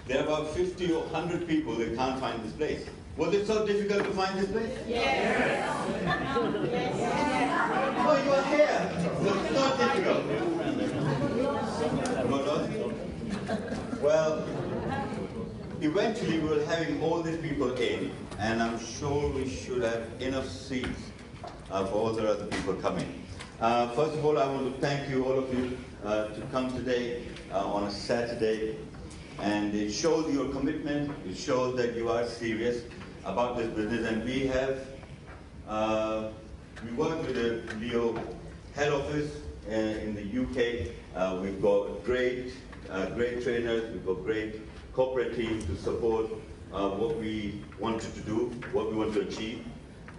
there are about 50 or 100 people that can't find this place. Was it so difficult to find this place? Yes. Oh, you are here. So it's not difficult. Well, eventually we were having all these people in, and I'm sure we should have enough seats for all the other people coming. First of all, I want to thank you, all of you, to come today on a Saturday. And it shows your commitment, it shows that you are serious about this business. And we have, we work with the Leo head office in the UK. We've got great trainers, we've got great corporate teams to support what we wanted to do, what we want to achieve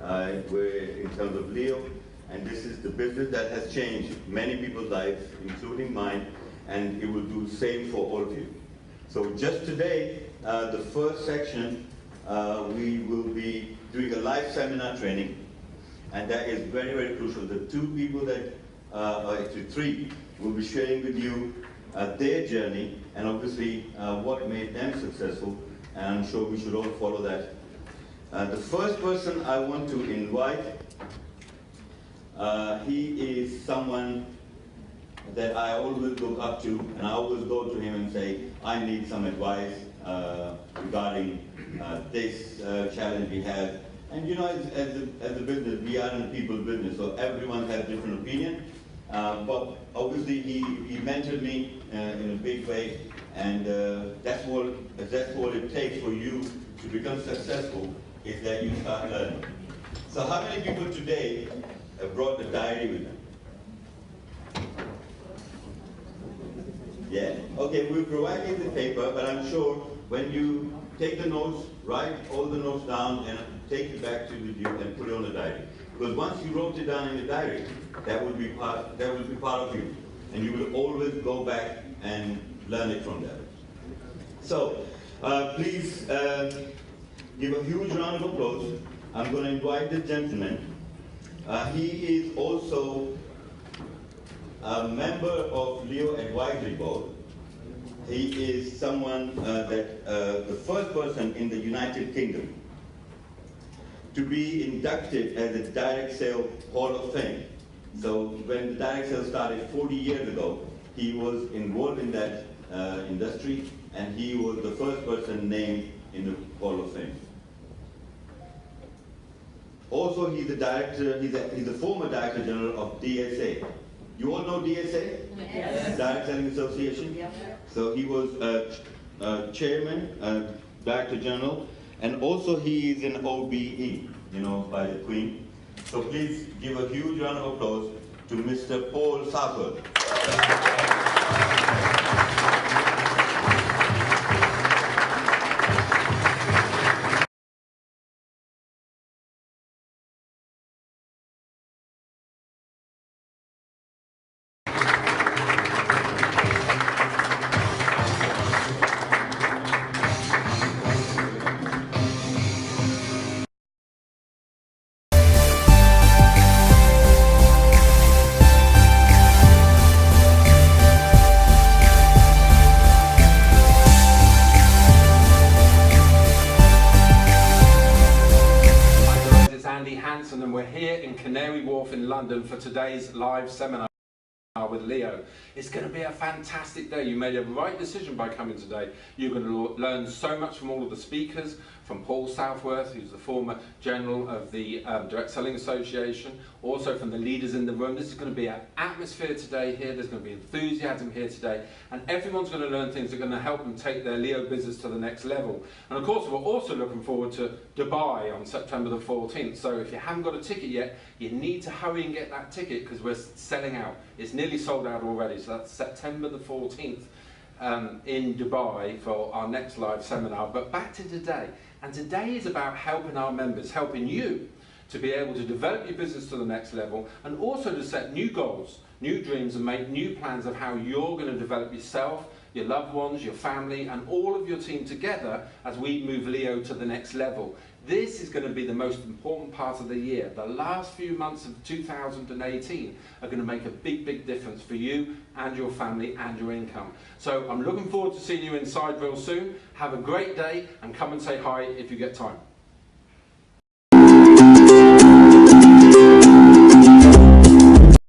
in terms of Leo. And this is the business that has changed many people's lives, including mine, and it will do the same for all of you. So just today, the first section, we will be doing a live seminar training, and that is very, very crucial. The two people that, actually three, will be sharing with you their journey, and obviously what made them successful, and I'm sure we should all follow that. The first person I want to invite, he is someone that I always look up to, and I always go to him and say, I need some advice regarding this challenge we have. And you know, as a business, we are in a people business, so everyone has different opinion. But obviously, he mentored me in a big way, and that's what it takes for you to become successful, is that you start learning. So how many people today have brought the diary with them? Yeah, okay, we'll provide you the paper, but I'm sure when you take the notes, write all the notes down and take it back to you and put it on the diary. Because once you wrote it down in the diary, that will be part of you. And you will always go back and learn it from there. So, please give a huge round of applause. I'm going to invite the gentleman. He is also a member of Leo Advisory Board. He is someone the first person in the United Kingdom to be inducted as a Direct Sale Hall of Fame. So when the direct sale started 40 years ago, he was involved in that industry, and he was the first person named in the Hall of Fame. Also, he's the director. He's the former Director General of DSA. You all know DSA? Yes. Direct Selling Association. Yes. So he was chairman, Director General, and also he is an OBE, you know, by the Queen. So please give a huge round of applause to Mr. Paul Southwell. And we're here in Canary Wharf in London for today's live seminar with Leo. It's going to be a fantastic day. You made a right decision by coming today. You're going to learn so much from all of the speakers, from Paul Southworth, who's the former General of the Direct Selling Association, also from the leaders in the room. This is going to be an atmosphere today here. There's going to be enthusiasm here today, and everyone's going to learn things that are going to help them take their Leo business to the next level. And of course, we're also looking forward to Dubai on September the 14th. So if you haven't got a ticket yet, you need to hurry and get that ticket, because we're selling out. It's nearly sold out already. So that's September the 14th in Dubai for our next live seminar. But back to today. And today is about helping our members, helping you to be able to develop your business to the next level, and also to set new goals, new dreams, and make new plans of how you're going to develop yourself, your loved ones, your family, and all of your team together as we move Leo to the next level. This is going to be the most important part of the year. The last few months of 2018 are going to make a big difference for you and your family and your income. So I'm looking forward to seeing you inside real soon. Have a great day and come and say hi if you get time.